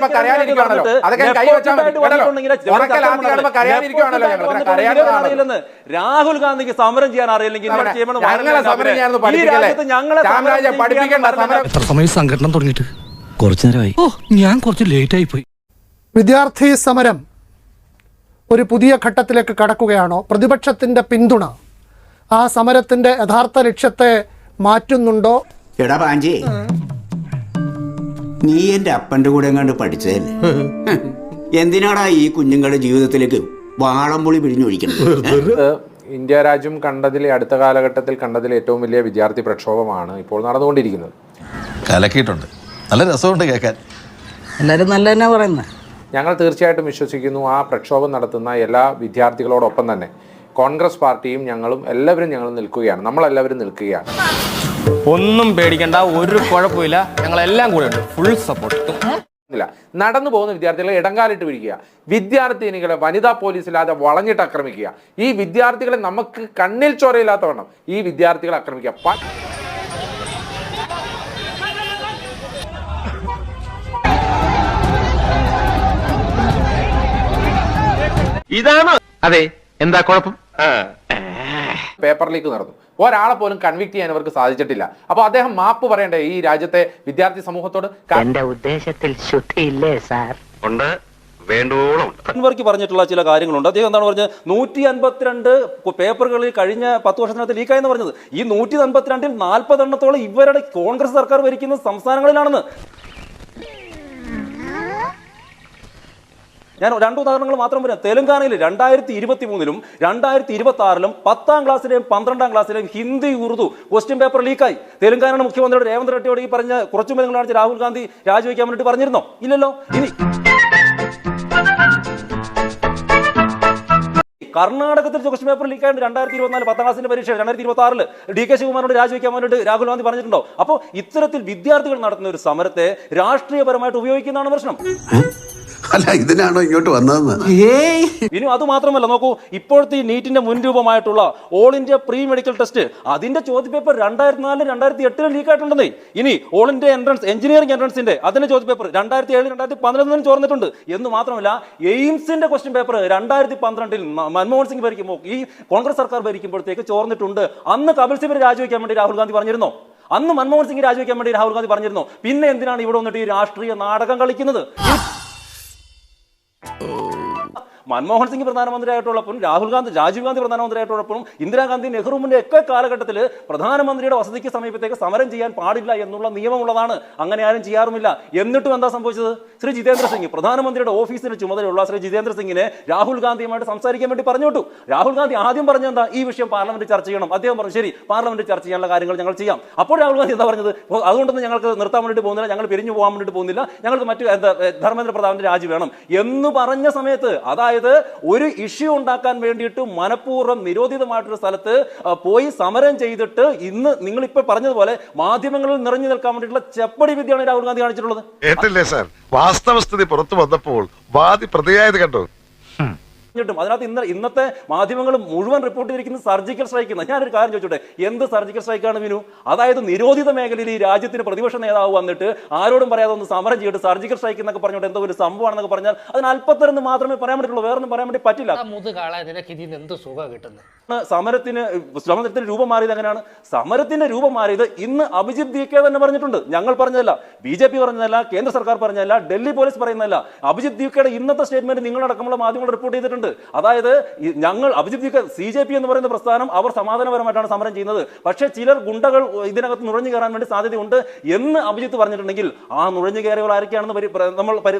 കാണുമ്പോൾ കരയാനിരിക്കുകയാണല്ലോ. അതൊക്കെ കൈ വെച്ചാൽ കരയാനിരിക്കുകയാണല്ലോ. രാഹുൽ ഗാന്ധിക്ക് സമരം ചെയ്യാൻ അറിയില്ലെങ്കിൽ സംഘടന തുടങ്ങിയിട്ട് കുറച്ചു നേരമായി. ഞാൻ കുറച്ച് ലേറ്റ് ആയി പോയി. വിദ്യാർത്ഥി സമരം ഒരു പുതിയ ഘട്ടത്തിലേക്ക് കടക്കുകയാണോ? പ്രതിപക്ഷത്തിന്റെ പിന്തുണ ആ സമരത്തിന്റെ യഥാർത്ഥ ലക്ഷ്യത്തെ മാറ്റുന്നുണ്ടോ? എടാ പാഞ്ചി, നീ എന്റെ അപ്പന്റെ കൂടെ എങ്ങാണ്ട് പഠിച്ചതല്ലേ? എന്തിനാടാ ഈ കുഞ്ഞുങ്ങളുടെ ജീവിതത്തിലേക്ക് വാളംപുളി പിഴിഞ്ഞൊഴിക്കുന്നത്? ഇന്ത്യ രാജ്യം കണ്ടതിലെ അടുത്ത കാലഘട്ടത്തിൽ കണ്ടതിലെ ഏറ്റവും വലിയ വിദ്യാർത്ഥി പ്രക്ഷോഭമാണ് ഇപ്പോൾ നടന്നുകൊണ്ടിരിക്കുന്നത്. കലക്കിയിട്ടുണ്ട്, നല്ല രസമുണ്ട് കേൾക്കാൻ. എല്ലാരും നല്ല തന്നെ പറയുന്നത്. ഞങ്ങൾ തീർച്ചയായിട്ടും വിശ്വസിക്കുന്നു ആ പ്രക്ഷോഭം നടത്തുന്ന എല്ലാ വിദ്യാർത്ഥികളോടൊപ്പം തന്നെ കോൺഗ്രസ് പാർട്ടിയും ഞങ്ങളും ഞങ്ങൾ നിൽക്കുകയാണ്. നമ്മളെല്ലാവരും നിൽക്കുകയാണ്. ഒന്നും പേടിക്കണ്ട, ഒരു കുഴപ്പമില്ല, ഞങ്ങളെല്ലാം കൂടെ ഉണ്ട്, ഫുൾ സപ്പോർട്ട്. നടന്നു പോകുന്ന വിദ്യാർത്ഥികളെ ഇടങ്കാലിട്ട് പിടിക്കുക, വിദ്യാർത്ഥിനികളെ വനിതാ പോലീസില്ലാതെ വളഞ്ഞിട്ട് ആക്രമിക്കുക, ഈ വിദ്യാർത്ഥികളെ നമുക്ക് കണ്ണിൽ ചോരയില്ലാത്തവണ്ണം ഈ വിദ്യാർത്ഥികളെ ആക്രമിക്കുക. ഇതാണ് അതെ, എന്താ കുഴപ്പം? പേപ്പർ ലീക്ക് നടന്നു, ഒരാളെ പോലും കൺവിക്ട് ചെയ്യാൻ അവർക്ക് സാധിച്ചിട്ടില്ല. അപ്പൊ അദ്ദേഹം മാപ്പ് പറയണ്ടേ ഈ രാജ്യത്തെ വിദ്യാർത്ഥി സമൂഹത്തോട്? എന്റെ ഉദ്ദേശത്തിൽ ശുദ്ധിയില്ലേ സാർ? ഉണ്ട്, വേണ്ടോളം. അൻവർക്ക് പറഞ്ഞിട്ടുള്ള ചില കാര്യങ്ങളുണ്ട്. അദ്ദേഹം എന്താണ് പറഞ്ഞത്? 152 പേപ്പറുകളിൽ കഴിഞ്ഞ 10 വർഷത്തിനകത്ത് ലീക്കായെന്ന് പറഞ്ഞത്. ഈ 152-ൽ 40 എണ്ണത്തോളം ഇവരുടെ കോൺഗ്രസ് സർക്കാർ ഭരിക്കുന്ന സംസ്ഥാനങ്ങളിലാണെന്ന്. ഞാൻ 2 ഉദാഹരണങ്ങൾ മാത്രം പറയാം. തെലങ്കാനയിൽ 2023-ലും 2026-ലും 10ാം ക്ലാസ്സിലെയും 12ാം ക്ലാസ്സിലെയും ഹിന്ദി ഉറുദു ക്വസ്റ്റ്യൻ പേപ്പർ ലീക്കായി. തെലങ്കാനയുടെ മുഖ്യമന്ത്രിയുടെ രേവന്ത് റെഡ്ഡിയോട് ഈ പറഞ്ഞ കുറച്ചു മണികളാണ് രാഹുൽ ഗാന്ധി രാജിവെക്കാൻ വേണ്ടിയിട്ട് പറഞ്ഞിരുന്നോ? ഇല്ലല്ലോ. ഇനി കർണാടകത്തിൽ ക്വസ്റ്റ്യൻ പേപ്പർ ലീക്കായിട്ട് 2024 10ാം ക്ലാസ്സിന്റെ പരീക്ഷ 2026-ൽ DK ശിവകുമാറിനോട് രാജിവെക്കാൻ വേണ്ടിയിട്ട് രാഹുൽ ഗാന്ധി പറഞ്ഞിട്ടുണ്ടോ? അപ്പോൾ ഇത്തരത്തിൽ വിദ്യാർത്ഥികൾ നടത്തുന്ന ഒരു സമരത്തെ രാഷ്ട്രീയപരമായിട്ട് ഉപയോഗിക്കുന്നതാണ് പ്രശ്നം. അല്ല, ഇതിനാണോ ഇങ്ങോട്ട് വന്നതെന്ന്? ഇനി അത് മാത്രമല്ല, നോക്കൂ, ഇപ്പോഴത്തെ ഈ നീറ്റിന്റെ മുൻരൂപമായിട്ടുള്ള all India pre medical test അതിന്റെ ചോദ്യപേപ്പർ 2004 2008 ലീക്കായിട്ടുണ്ടെന്നേ. ഇനി ഓൾ ഇന്ത്യ എൻട്രൻസ് എഞ്ചിനീയറിംഗ് എൻട്രൻസിന്റെ അതിന്റെ ചോദ്യപേപ്പർ 2007 2011 ചോർന്നിട്ടുണ്ട് എന്ന് മാത്രമല്ല, എയിംസിന്റെ ക്വസ്റ്റ്യൻ പേപ്പർ 2012-ൽ മൻമോഹൻ സിംഗ് ഭരിക്കുമ്പോൾ ഈ കോൺഗ്രസ് സർക്കാർ ഭരിക്കുമ്പോഴത്തേക്ക് ചോർന്നിട്ടുണ്ട്. അന്ന് കപിൽ സിബൽ രാജിവെക്കാൻ വേണ്ടി രാഹുൽ ഗാന്ധി പറഞ്ഞിരുന്നോ? അന്ന് മൻമോഹൻ സിംഗ് രാജിവെക്കാൻ വേണ്ടി രാഹുൽ ഗാന്ധി പറഞ്ഞിരുന്നോ? പിന്നെ എന്തിനാണ് ഇവിടെ വന്നിട്ട് ഈ രാഷ്ട്രീയ നാടകം കളിക്കുന്നത്? മൻമോഹൻ സിംഗ് പ്രധാനമന്ത്രിയായിട്ടുള്ളപ്പോഴും രാഹുൽ ഗാന്ധി രാജീവ് ഗാന്ധി പ്രധാനമന്ത്രിയായിട്ടുള്ളപ്പോഴും ഇന്ദിരാഗാന്ധി നെഹ്റുവിന്റെ ഒക്കെ കാലഘട്ടത്തിൽ പ്രധാനമന്ത്രിയുടെ വസതിക്ക് സമീപത്തേക്ക് സമരം ചെയ്യാൻ പാടില്ല എന്നുള്ള നിയമമുള്ളതാണ്. അങ്ങനെ ആരും ചെയ്യാറുമില്ല. എന്നിട്ടും എന്താ സംഭവിച്ചത്? ശ്രീ ജിതേന്ദ്ര സിംഗ്, പ്രധാനമന്ത്രിയുടെ ഓഫീസിന് ചുമതലയുള്ള ശ്രീ ജിതേന്ദ്ര സിംഗിനെ രാഹുൽ ഗാന്ധിയുമായിട്ട് സംസാരിക്കാൻ വേണ്ടി പറഞ്ഞു വിട്ടു. രാഹുൽ ഗാന്ധി ആദ്യം പറഞ്ഞെന്താ? ഈ വിഷയം പാർലമെന്റ് ചർച്ച ചെയ്യണം. അദ്ദേഹം പറഞ്ഞു ശരി, പാർലമെന്റ് ചർച്ച ചെയ്യാനുള്ള കാര്യങ്ങൾ ഞങ്ങൾ ചെയ്യാം. അപ്പോൾ രാഹുൽ ഗാന്ധി എന്താ പറഞ്ഞത്? അതുകൊണ്ടൊന്നും ഞങ്ങൾക്ക് നിർത്താൻ വേണ്ടിയിട്ട് പോകുന്നില്ല, ഞങ്ങൾ പിരിഞ്ഞു പോകാൻ വേണ്ടിയിട്ട് പോകുന്നില്ല, ഞങ്ങൾക്ക് മറ്റു ധർമ്മേന്ദ്ര പ്രധാന്റെ രാജി വേണം എന്ന് പറഞ്ഞ സമയത്ത്, അതായത് ഒരു ഇഷ്യൂ ഉണ്ടാക്കാൻ വേണ്ടിയിട്ട് മനഃപൂർവ്വം നിരോധിതമായിട്ടൊരു സ്ഥലത്ത് പോയി സമരം ചെയ്തിട്ട് ഇന്ന് നിങ്ങൾ ഇപ്പൊ പറഞ്ഞതുപോലെ മാധ്യമങ്ങളിൽ നിറഞ്ഞു നിൽക്കാൻ വേണ്ടിയിട്ടുള്ള ചെപ്പടി വിദ്യയാണ് രാഹുൽ ഗാന്ധി കാണിച്ചിട്ടുള്ളത്. കേട്ടില്ലേ സാർ, വാസ്തവസ്ഥിതി പുറത്തു വന്നപ്പോൾ വാദി പ്രതിയായത് കണ്ടോ? അതിനകത്ത് ഇന്നത്തെ മാധ്യമങ്ങൾ മുഴുവൻ റിപ്പോർട്ട് ചെയ്തിരിക്കുന്നത് സർജിക്കൽ സ്ട്രൈക്ക്. ഞാനൊരു കാര്യം ചോദിച്ചോട്ടെ, എന്ത് സർജിക്കൽ സ്ട്രൈക്കാണ് വിനു? അതായത് നിരോധിത മേഖലയിൽ ഈ രാജ്യത്തിന് പ്രതിപക്ഷ നേതാവ് വന്നിട്ട് ആരോടും പറയാതെ ഒന്ന് സമരം ചെയ്തിട്ട് സർജിക്കൽ സ്ട്രൈക്ക് എന്നൊക്കെ പറഞ്ഞിട്ട് എന്തോ ഒരു സംഭവമാണെന്നൊക്കെ പറഞ്ഞാൽ അതിന് അല്പത്തരം മാത്രമേ പറയാൻ പറ്റുള്ളൂ, വേറൊന്നും പറയാൻ വേണ്ടി പറ്റില്ല. സമരത്തിന് രൂപം മാറിയത് എങ്ങനെയാണ്? സമരത്തിന്റെ രൂപം മാറിയത് ഇന്ന് അഭിജിത്ത് DK തന്നെ പറഞ്ഞിട്ടുണ്ട്. ഞങ്ങൾ പറഞ്ഞതല്ല, BJP പറഞ്ഞതല്ല, കേന്ദ്ര സർക്കാർ പറഞ്ഞതല്ല, ഡൽഹി പോലീസ് പറയുന്നതല്ല. അഭിജിത്ത് DKയുടെ ഇന്നത്തെ സ്റ്റേറ്റ്മെന്റ് നിങ്ങളടക്കമുള്ള മാധ്യമങ്ങൾ റിപ്പോർട്ട് ചെയ്തിട്ടുണ്ട്. അതായത് ഞങ്ങൾ അഭിജിത്ത് DK CJP എന്ന് പറയുന്ന പ്രസ്ഥാനം അവർ സമാധാനപരമായിട്ടാണ് സമരം ചെയ്യുന്നത്, പക്ഷേ ചിലർ ഗുണ്ടകൾ ഇതിനകത്ത് നുഴഞ്ഞു കയറാൻ വേണ്ടി സാധ്യതയുണ്ട് എന്ന് അഭിജിത്ത് പറഞ്ഞിട്ടുണ്ടെങ്കിൽ ആ നുഴഞ്ഞു കയറിയവർ ആരൊക്കെയാണെന്ന് നമ്മൾ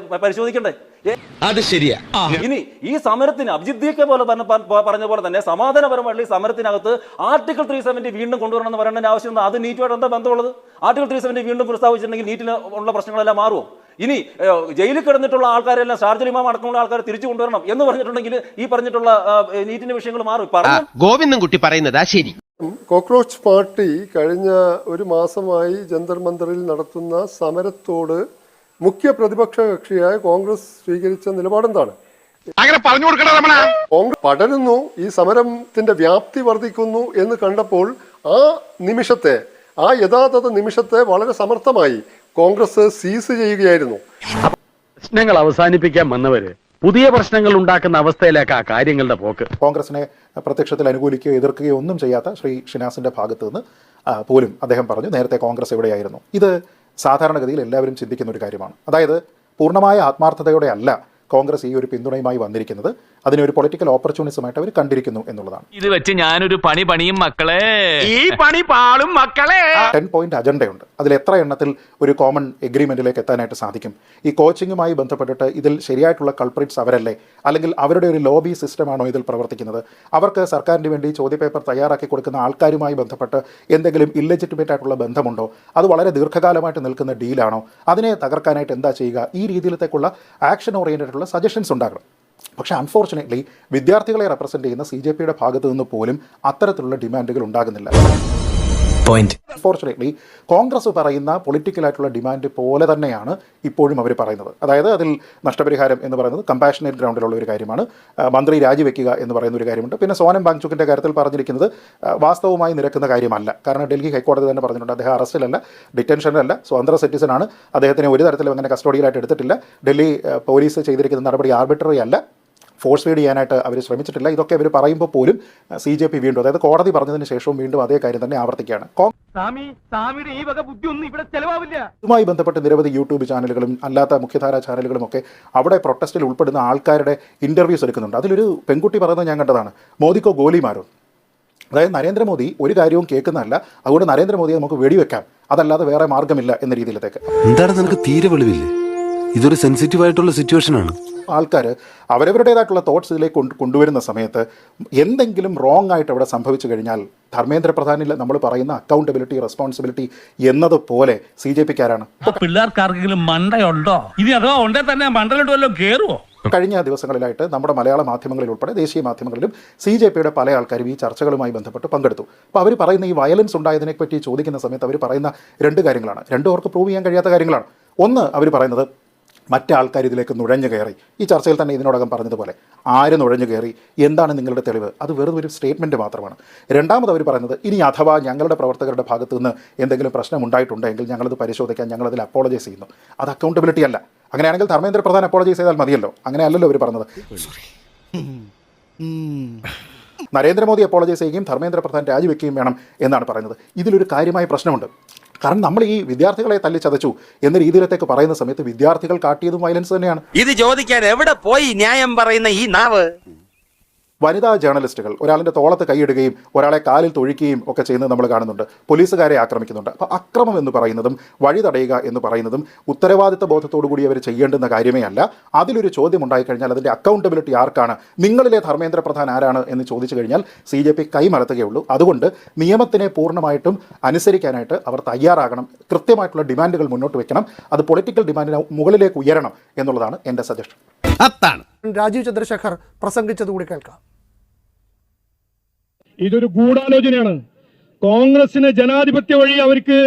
പരിശോധിക്കണ്ടേ? അത് ശരിയാ. ഇനി ഈ സമരത്തിന് അഭിജിത്ത് DK പോലെ പറഞ്ഞ പോലെ തന്നെ സമാധാനപരമായിട്ടുള്ള സമരത്തിനകത്ത് ആർട്ടിക്കിൾ 370 വീണ്ടും കൊണ്ടുവരണമെന്ന് പറയേണ്ട ആവശ്യം അത് നീറ്റുമായിട്ട് എന്താ ബന്ധമുള്ളത്? ആർട്ടിക്കിൾ 370 വീണ്ടും പ്രസ്താവിച്ചിട്ടുണ്ടെങ്കിൽ നീറ്റിന് ഉള്ള പ്രശ്നങ്ങളെല്ലാം മാറുമോ? ഇനി ജയിലിൽ കിടന്നിട്ടുള്ള ആൾക്കാരെല്ലാം ഷാർജൽ ഇമാം അടക്കമുള്ള ആൾക്കാരെ തിരിച്ചു കൊണ്ടുവരണം എന്ന് പറഞ്ഞിട്ടുണ്ടെങ്കിൽ ഈ പറഞ്ഞിട്ടുള്ള നീറ്റിന്റെ വിഷയങ്ങൾ മാറും. ഗോവിന്ദൻകുട്ടി പറയുന്നതാ ശരി. കോക്രോച്ച് പാർട്ടി കഴിഞ്ഞ ഒരു മാസമായി ജന്തർ മന്ദറിൽ നടത്തുന്ന സമരത്തോട് മുഖ്യ പ്രതിപക്ഷ കക്ഷിയായ കോൺഗ്രസ് സ്വീകരിച്ച നിലപാടെന്താണ്? അങ്ങനെ പറഞ്ഞു കൊടുക്കണം. കോൺഗ്രസ് പടരുന്നു, ഈ സമരത്തിന്റെ വ്യാപ്തി വർദ്ധിക്കുന്നു എന്ന് കണ്ടപ്പോൾ ആ നിമിഷത്തെ, ആ യഥാർത്ഥ നിമിഷത്തെ വളരെ സമർത്ഥമായി കോൺഗ്രസ് സീസ് ചെയ്യുകയായിരുന്നു. പ്രശ്നങ്ങൾ അവസാനിപ്പിക്കാൻ വന്നവര് പുതിയ പ്രശ്നങ്ങൾ ഉണ്ടാക്കുന്ന അവസ്ഥയിലേക്ക് ആ കാര്യങ്ങളുടെ പോക്ക്. കോൺഗ്രസിനെ പ്രത്യക്ഷത്തിൽ അനുകൂലിക്കുകയോ എതിർക്കുകയോ ഒന്നും ചെയ്യാത്ത ശ്രീ ഷിനാസിന്റെ ഭാഗത്ത് നിന്ന് പോലും അദ്ദേഹം പറഞ്ഞു നേരത്തെ കോൺഗ്രസ് എവിടെയായിരുന്നു. ഇത് സാധാരണഗതിയിൽ എല്ലാവരും ചിന്തിക്കുന്ന ഒരു കാര്യമാണ്. അതായത് പൂർണ്ണമായ ആത്മാർത്ഥതയോടെ അല്ല കോൺഗ്രസ് ഈ ഒരു പിന്തുണയുമായി വന്നിരിക്കുന്നത്. അതിനെ ഒരു പൊളിറ്റിക്കൽ ഓപ്പർച്യൂണിസമായിട്ട് അവർ കണ്ടിരിക്കുന്നു എന്നുള്ളതാണ്. ഇത് വെച്ച് ഞാനൊരു പണി പണിയും മക്കളെ, ഈ പണി പാളും മക്കളെ. 10 പോയിന്റ് അജണ്ടയുണ്ട്. അതിൽ എത്ര എണ്ണത്തിൽ ഒരു കോമൺ എഗ്രിമെന്റിലേക്ക് എത്താനായിട്ട് സാധിക്കും? ഈ കോച്ചിങ്ങുമായി ബന്ധപ്പെട്ടിട്ട് ഇതിൽ ശരിയായിട്ടുള്ള കൾപ്രിറ്റ്സ് അവരല്ലേ, അല്ലെങ്കിൽ അവരുടെ ഒരു ലോബി സിസ്റ്റമാണോ ഇതിൽ പ്രവർത്തിക്കുന്നത്? അവർക്ക് സർക്കാരിന് വേണ്ടി ചോദ്യപേപ്പർ തയ്യാറാക്കി കൊടുക്കുന്ന ആൾക്കാരുമായി ബന്ധപ്പെട്ട് എന്തെങ്കിലും ഇല്ലെജിറ്റിമേറ്റ് ആയിട്ടുള്ള ബന്ധമുണ്ടോ? അത് വളരെ ദീർഘകാലമായിട്ട് നിൽക്കുന്ന ഡീലാണോ? അതിനെ തകർക്കാനായിട്ട് എന്താ ചെയ്യുക? ഈ രീതിയിലത്തേക്കുള്ള ആക്ഷൻ ഓറിയന്റഡ് ആയിട്ടുള്ള സജഷൻസ് ഉണ്ടാകണം. പക്ഷേ അൺഫോർച്ചുനേറ്റ്ലി വിദ്യാർത്ഥികളെ റെപ്രസെന്റ് ചെയ്യുന്ന CJP യുടെ ഭാഗത്തു നിന്ന് പോലും അത്തരത്തിലുള്ള ഡിമാൻഡുകൾ ഉണ്ടാകുന്നില്ല. അൺഫോർച്ചുനേറ്റ്ലി കോൺഗ്രസ് പറയുന്ന പൊളിറ്റിക്കലായിട്ടുള്ള ഡിമാൻഡ് പോലെ തന്നെയാണ് ഇപ്പോഴും അവർ പറയുന്നത്. അതായത് അതിൽ നഷ്ടപരിഹാരം എന്ന് പറയുന്നത് കമ്പാഷനേറ്റ് ഗ്രൗണ്ടിലുള്ള ഒരു കാര്യമാണ്. മന്ത്രി രാജിവെക്കുക എന്ന് പറയുന്ന ഒരു കാര്യമുണ്ട്. പിന്നെ സോനം വാങ്ചുക്കിൻ്റെ കാര്യത്തിൽ പറഞ്ഞിരിക്കുന്നത് വാസ്തവമായി നിരക്കുന്ന കാര്യമല്ല. കാരണം ഡൽഹി ഹൈക്കോടതി തന്നെ പറഞ്ഞിട്ടുണ്ട് അദ്ദേഹം അറസ്റ്റിലല്ല, ഡിറ്റൻഷനിലല്ല, സ്വതന്ത്ര സിറ്റിസനാണ്. അദ്ദേഹത്തിനെ ഒരു തരത്തിലും അങ്ങനെ കസ്റ്റഡിയിലായിട്ട് എടുത്തിട്ടില്ല. ഡൽഹി പോലീസ് ചെയ്തിരിക്കുന്ന നടപടി ആർബിട്രറി അല്ല, ഫോഴ്സ് ഫീഡ് ചെയ്യാനായിട്ട് അവർ ശ്രമിച്ചിട്ടില്ല. ഇതൊക്കെ അവർ പറയുമ്പോൾ പോലും CJP വീണ്ടും, അതായത് കോടതി പറഞ്ഞതിന് ശേഷവും വീണ്ടും അതേ കാര്യം തന്നെ ആവർത്തിക്കുകയാണ്. ഇതുമായി ബന്ധപ്പെട്ട് നിരവധി യൂട്യൂബ് ചാനലുകളും അല്ലാത്ത മുഖ്യധാരാ ചാനലുകളും ഒക്കെ അവിടെ പ്രൊട്ടസ്റ്റിൽ ഉൾപ്പെടുന്ന ആൾക്കാരുടെ ഇൻ്റർവ്യൂസ് എടുക്കുന്നുണ്ട്. അതിലൊരു പെൺകുട്ടി പറയുന്നത് ഞാൻ കണ്ടതാണ്, മോദിക്കോ ഗോലി മാറും. അതായത് നരേന്ദ്രമോദി ഒരു കാര്യവും കേൾക്കുന്നതല്ല, അതുകൊണ്ട് നരേന്ദ്രമോദിയെ നമുക്ക് വെടിവെക്കാം, അതല്ലാതെ വേറെ മാർഗ്ഗമില്ല എന്ന രീതിയിലേക്ക്. എന്താണ് നിനക്ക് തീരെ വെളിവില്ലേ? ഇതൊരു സെൻസിറ്റീവ് ആയിട്ടുള്ള സിറ്റുവേഷൻ ആണ്. ആൾക്കാർ അവരവരുടേതായിട്ടുള്ള തോട്ട്സ് ഇതിലേക്ക് കൊണ്ടുവരുന്ന സമയത്ത് എന്തെങ്കിലും റോങ് ആയിട്ട് അവിടെ സംഭവിച്ചു കഴിഞ്ഞാൽ ധർമ്മേന്ദ്ര പ്രധാനിൽ നമ്മൾ പറയുന്ന അക്കൗണ്ടബിലിറ്റി, റെസ്പോൺസിബിലിറ്റി എന്നതുപോലെ CJPക്കാരാണ്. പിള്ളേർക്കാർക്കെങ്കിലും മണ്ടയുണ്ടോ? ഇനി അതോ ഉണ്ടേ തന്നെ മണ്ടലോട്ട് വല്ലതും കേറുവോ? കഴിഞ്ഞ ദിവസങ്ങളിലായിട്ട് നമ്മുടെ മലയാള മാധ്യമങ്ങളിൽ ഉൾപ്പെടെ ദേശീയ മാധ്യമങ്ങളിലും CJPയുടെ പല ആൾക്കാരും ഈ ചർച്ചകളുമായി ബന്ധപ്പെട്ട് പങ്കെടുത്തു. അപ്പോൾ അവർ പറയുന്ന ഈ വയലൻസ് ഉണ്ടായതിനെ പറ്റി ചോദിക്കുന്ന സമയത്ത് അവർ പറയുന്ന രണ്ട് കാര്യങ്ങളാണ്. രണ്ടും അവർക്ക് പ്രൂവ് ചെയ്യാൻ കഴിയാത്ത കാര്യങ്ങളാണ്. ഒന്ന്, അവർ പറയുന്നത് മറ്റാൾക്കാർ ഇതിലേക്ക് നുഴഞ്ഞു കയറി. ഈ ചർച്ചയിൽ തന്നെ ഇതിനോടകം പറഞ്ഞതുപോലെ ആര് നുഴഞ്ഞു കയറി, എന്താണ് നിങ്ങളുടെ തെളിവ്? അത് വെറുതെ ഒരു സ്റ്റേറ്റ്മെൻറ്റ് മാത്രമാണ്. രണ്ടാമത് അവർ പറയുന്നത് ഇനി അഥവാ ഞങ്ങളുടെ പ്രവർത്തകരുടെ ഭാഗത്തു നിന്ന് എന്തെങ്കിലും പ്രശ്നം ഉണ്ടായിട്ടുണ്ടെങ്കിൽ ഞങ്ങളത് പരിശോധിക്കാൻ ഞങ്ങളതിൽ അപ്പോളജൈസ് ചെയ്യുന്നു. അത് അക്കൗണ്ടബിലിറ്റി അല്ല. അങ്ങനെയാണെങ്കിൽ ധർമ്മേന്ദ്ര പ്രധാൻ അപ്പോളജൈസ് ചെയ്താൽ മതിയല്ലോ. അങ്ങനെയല്ലല്ലോ അവർ പറഞ്ഞത്. നരേന്ദ്രമോദി അപ്പോളജൈസ് ചെയ്യുകയും ധർമ്മേന്ദ്ര പ്രധാൻ രാജിവെക്കുകയും വേണം എന്നാണ് പറയുന്നത്. ഇതിലൊരു കാര്യമായ പ്രശ്നമുണ്ട്. കാരണം നമ്മൾ ഈ വിദ്യാർത്ഥികളെ തല്ലിച്ചതച്ചു എന്ന രീതിയിലേക്ക് പറയുന്ന സമയത്ത് വിദ്യാർത്ഥികൾ കാട്ടിയതും വയലൻസ് തന്നെയാണ്. ഇത് ചോദിക്കാൻ എവിടെ പോയി ന്യായം പറയുന്ന ഈ നാവ്? വനിതാ ജേർണലിസ്റ്റുകൾ ഒരാളിൻ്റെ തോളത്ത് കൈയിടുകയും ഒരാളെ കാലിൽ തൊഴിക്കുകയും ഒക്കെ ചെയ്യുന്നത് നമ്മൾ കാണുന്നുണ്ട്. പോലീസുകാരെ ആക്രമിക്കുന്നുണ്ട്. അപ്പോൾ അക്രമം എന്ന് പറയുന്നതും വഴി തടയുക എന്ന് പറയുന്നതും ഉത്തരവാദിത്ത ബോധത്തോടു കൂടി അവർ ചെയ്യേണ്ടുന്ന കാര്യമേ അല്ല. അതിലൊരു ചോദ്യം ഉണ്ടായിക്കഴിഞ്ഞാൽ അതിൻ്റെ അക്കൗണ്ടബിലിറ്റി ആർക്കാണ്, നിങ്ങളിലെ ധർമ്മേന്ദ്ര പ്രധാൻ ആരാണ് എന്ന് ചോദിച്ചു കഴിഞ്ഞാൽ CJP കൈമലത്തുകയുള്ളൂ. അതുകൊണ്ട് നിയമത്തിനെ പൂർണ്ണമായിട്ടും അനുസരിക്കാനായിട്ട് അവർ തയ്യാറാകണം. കൃത്യമായിട്ടുള്ള ഡിമാൻഡുകൾ മുന്നോട്ട് വെക്കണം. അത് പൊളിറ്റിക്കൽ ഡിമാൻഡിന് മുകളിലേക്ക് ഉയരണം എന്നുള്ളതാണ് എൻ്റെ സജഷൻ. രാജീവ് ചന്ദ്രശേഖർ പ്രസംഗിച്ചത് കൂടി കേൾക്കാം. ഇതൊരു ഗൂഢാലോചനയാണ്. കോൺഗ്രസിന് ജനാധിപത്യ വഴി അവർക്ക്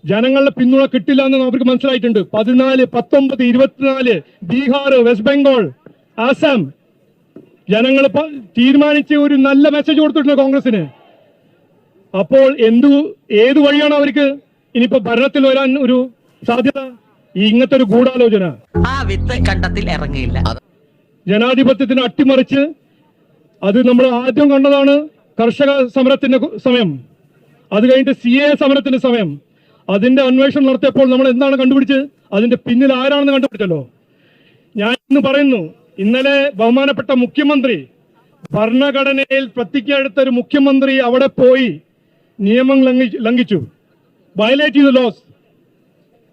ജനങ്ങളുടെ പിന്തുണ കിട്ടില്ല എന്ന് അവർക്ക് മനസ്സിലായിട്ടുണ്ട്. 14, 19, 24 ബീഹാർ, വെസ്റ്റ് ബംഗാൾ, ആസാം ജനങ്ങൾ തീരുമാനിച്ച് ഒരു നല്ല മെസ്സേജ് കൊടുത്തിട്ടുണ്ട് കോൺഗ്രസിന്. അപ്പോൾ ഏത് വഴിയാണ് അവർക്ക് ഇനിയിപ്പോ ഭരണത്തിൽ വരാൻ ഒരു സാധ്യത? ഇങ്ങനത്തെ ഒരു ഗൂഢാലോചന ആ വിത്ത് കണ്ടത്തിൽ ഇറങ്ങിയില്ല. ജനാധിപത്യത്തിന് അട്ടിമറിച്ച് അത് നമ്മൾ ആദ്യം കണ്ടതാണ് കർഷക സമരത്തിന്റെ സമയം, അത് കഴിഞ്ഞിട്ട് CA സമരത്തിന്റെ സമയം. അതിന്റെ അന്വേഷണം നടത്തിയപ്പോൾ നമ്മൾ എന്താണ് കണ്ടുപിടിച്ചത്? അതിന്റെ പിന്നിൽ ആരാണെന്ന് കണ്ടുപിടിച്ചല്ലോ. ഞാൻ ഇന്ന് പറയുന്നു, ഇന്നലെ ബഹുമാനപ്പെട്ട മുഖ്യമന്ത്രി, ഭരണഘടനയിൽ പ്രതിജ്ഞ എടുത്ത ഒരു മുഖ്യമന്ത്രി അവിടെ പോയി നിയമം ലംഘിച്ചു, വയലേറ്റ് ചെയ്ത ലോസ്.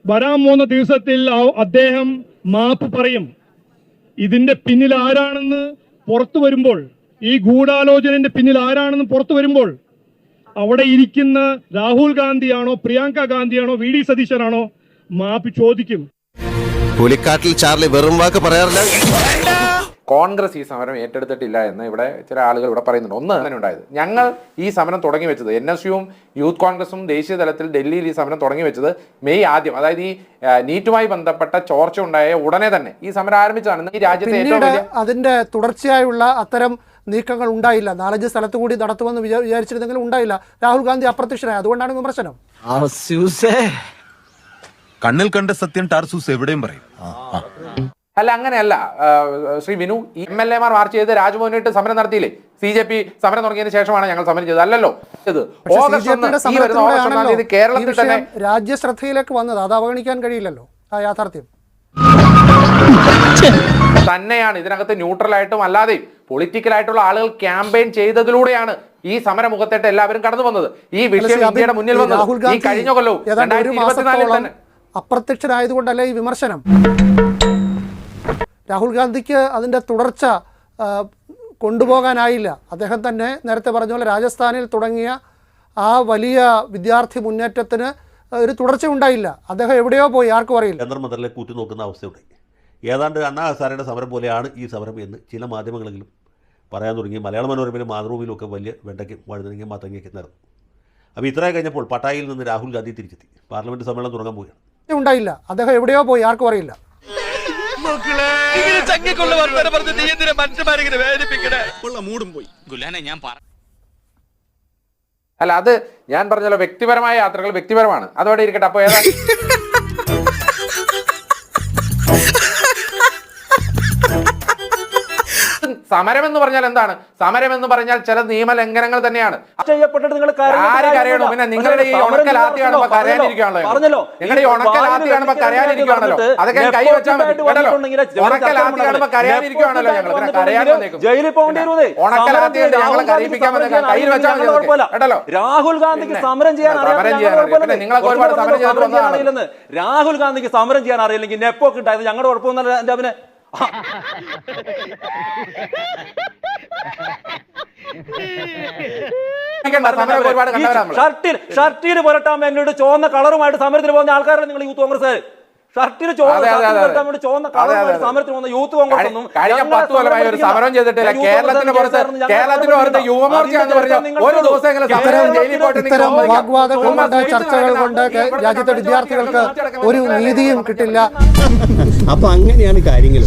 വരാൻ പോകുന്ന ദിവസത്തിൽ അദ്ദേഹം മാപ്പ് പറയും. ഇതിന്റെ പിന്നിൽ ആരാണെന്ന് പുറത്തു വരുമ്പോൾ, ഈ ഗൂഢാലോചനന്റെ പിന്നിൽ ആരാണെന്ന് പുറത്തു വരുമ്പോൾ അവിടെ ഇരിക്കുന്ന രാഹുൽ ഗാന്ധിയാണോ, പ്രിയങ്ക ഗാന്ധിയാണോ, VD സതീശനാണോ മാപ്പ് ചോദിക്കും. പുലിക്കാട്ടിൽ ചാർലി വെറും വാക്ക് പറയാറില്ല. കോൺഗ്രസ് ഈ സമരം ഏറ്റെടുത്തിട്ടില്ല എന്ന് ഇവിടെ ചില ആളുകൾ ഇവിടെ പറയുന്നുണ്ട്. ഒന്ന് അങ്ങനെ ഉണ്ടായത്, ഞങ്ങൾ ഈ സമരം തുടങ്ങി വെച്ചത്, NSUവും യൂത്ത് കോൺഗ്രസും ദേശീയ തലത്തിൽ ഡൽഹിയിൽ ഈ സമരം തുടങ്ങി വെച്ചത് മെയ് 1, അതായത് ഈ നീറ്റുമായി ബന്ധപ്പെട്ട ചോർച്ച ഉണ്ടായ ഉടനെ തന്നെ ഈ സമരം ആരംഭിച്ചതാണ്. ഈ രാജ്യത്തെ ഏറ്റവും അതിന്റെ തുടർച്ചയായുള്ള അത്തരം നീക്കങ്ങൾ ഉണ്ടായില്ല. 4-5 സ്ഥലത്ത് കൂടി നടത്തുമെന്ന് വിചാരിച്ചിരുന്നെങ്കിലും ഉണ്ടായില്ല. രാഹുൽ ഗാന്ധി അപ്രത്യക്ഷനായി. അതുകൊണ്ടാണ് വിമർശനം. കണ്ണിൽ കണ്ട സത്യം ടാർസൂസ് എവിടെയും പറയും. അല്ല, അങ്ങനെയല്ല ശ്രീ വിനു. ഈ MLA മാർ മാർച്ച് ചെയ്ത് രാജ്ഭവനിട്ട് സമരം നടത്തിയില്ലേ? CJP സമരം തുടങ്ങിയതിന് ശേഷമാണ് ഞങ്ങൾ സമരം ചെയ്തത്, അല്ലല്ലോ. ഓഗസ്റ്റ് 1 ഈ വരുന്ന ഓഗസ്റ്റ് 1 തീയതി കേരളത്തിൽ തന്നെ രാജ്യശ്രദ്ധയിലേക്ക് വന്നത്, അത് അവഗണിക്കാൻ കഴിയില്ലല്ലോ ആ യാഥാർത്ഥ്യം തന്നെയാണ്. ഇതിനകത്ത് ന്യൂട്രലായിട്ടും അല്ലാതെയും പൊളിറ്റിക്കലായിട്ടുള്ള ആളുകൾ ക്യാമ്പയിൻ ചെയ്തതിലൂടെയാണ് ഈ സമരമുഖത്തേട്ട് എല്ലാവരും കടന്നു വന്നത്. ഈ വിഷയം ഇന്ത്യയുടെ മുന്നിൽ വന്നത് ഈ കഴിഞ്ഞ കൊല്ലവും 2024 തന്നെ. അപ്രത്യക്ഷനായതുകൊണ്ടല്ലേ ഈ വിമർശനം? രാഹുൽ ഗാന്ധിക്ക് അതിൻ്റെ തുടർച്ച കൊണ്ടുപോകാനായില്ല. അദ്ദേഹം തന്നെ നേരത്തെ പറഞ്ഞ പോലെ രാജസ്ഥാനിൽ തുടങ്ങിയ ആ വലിയ വിദ്യാർത്ഥി മുന്നേറ്റത്തിന് ഒരു തുടർച്ച ഉണ്ടായില്ല. അദ്ദേഹം എവിടെയോ പോയി, ആർക്കും അറിയില്ല. കേന്ദ്രമന്ത്രിയെ കൂറ്റുനോക്കുന്ന അവസ്ഥയുണ്ടായി. ഏതാണ്ട് അണ്ണാ ഹസാരയുടെ സമരം പോലെയാണ് ഈ സമരം എന്ന് ചില മാധ്യമങ്ങളെങ്കിലും പറയാൻ തുടങ്ങി. മലയാള മനോരമയിലും മാതൃഭൂമിയിലും ഒക്കെ വലിയ വെണ്ടയ്ക്കും വഴുതനങ്ങയും മത്തങ്ങയൊക്കെ നടന്നു. അപ്പോൾ ഇത്രയും കഴിഞ്ഞപ്പോൾ പട്ടായയിൽ നിന്ന് രാഹുൽ ഗാന്ധി തിരിച്ചെത്തി. പാർലമെന്റ് സമ്മേളനം തുടങ്ങാൻ പോവുകയാണ്. ഉണ്ടായില്ല, അദ്ദേഹം എവിടെയോ പോയി, ആർക്കും അറിയില്ല. അല്ല, അത് ഞാൻ പറഞ്ഞല്ലോ, വ്യക്തിപരമായ യാത്രകൾ വ്യക്തിപരമാണ്, അതോടെ ഇരിക്കട്ടെ. അപ്പൊ ഏതാ സമരം എന്ന് പറഞ്ഞാൽ എന്താണ്? സമരം എന്ന് പറഞ്ഞാൽ ചില നിയമലംഘനങ്ങൾ തന്നെയാണ്. ആര് കരയണോ? പിന്നെ നിങ്ങളുടെ ഈ ഉണക്കലാത്തി കാണുമ്പോ കരയാനിരിക്കുകയാണല്ലോ. നിങ്ങളുടെ ഈ ഉണക്കലാത്തി കാണുമ്പോ കരയാനിരിക്കുകയാണല്ലോ. അതൊക്കെ കൈ വെച്ചാൽ മതി കേട്ടല്ലോ. ഉണക്കലാത്തി കാണുമ്പോ കരയാനിരിക്കുകയാണല്ലോ ഞങ്ങൾ. പിന്നെ കരയാൻ ഉണക്കലാത്തി ഞങ്ങളെ കരയിപ്പിക്കാൻ കയ്യിൽ വെച്ചാൽ മതി കേട്ടല്ലോ. രാഹുൽ ഗാന്ധിക്ക് സമരം ചെയ്യാൻ പിന്നെ നിങ്ങളൊക്കെ ഒരുപാട് സമരം ചെയ്തിട്ടുള്ളതാണ്. രാഹുൽ ഗാന്ധിക്ക് സമരം ചെയ്യാൻ അറിയില്ലെങ്കിൽ നെപ്പോക്ക് ഉണ്ടായത് ഞങ്ങളുടെ കുഴപ്പമൊന്നുമല്ല. എന്റെ അവനെ ഷർട്ടിൽ പുരട്ടാൻ വേണ്ടിയിട്ട് ചുവന്ന കളറുമായിട്ട് സമരത്തിന് പോകുന്ന ആൾക്കാരാണ് നിങ്ങൾ യൂത്ത് കോൺഗ്രസ്. ഷർട്ടിൽ ചുവന്ന കളറുമായിട്ട് സമരത്തിന് പോകുന്ന യൂത്ത് കോൺഗ്രസ് ഒന്നും കഴിഞ്ഞ 10 കൊല്ലമായി ഒരു സമരം ചെയ്തിട്ടില്ല. കേരളത്തിന് പുറത്ത് യുവമോർച്ച എന്ന് പറഞ്ഞ ഒരു ദിവസം വാഗ്വാദങ്ങൾ കൊണ്ട്, ചർച്ചകൾ കൊണ്ട് രാജ്യത്തെ വിദ്യാർത്ഥികൾക്ക് ഒരു നീതിയും കിട്ടില്ല. അപ്പൊ അങ്ങനെയാണ് കാര്യങ്ങൾ.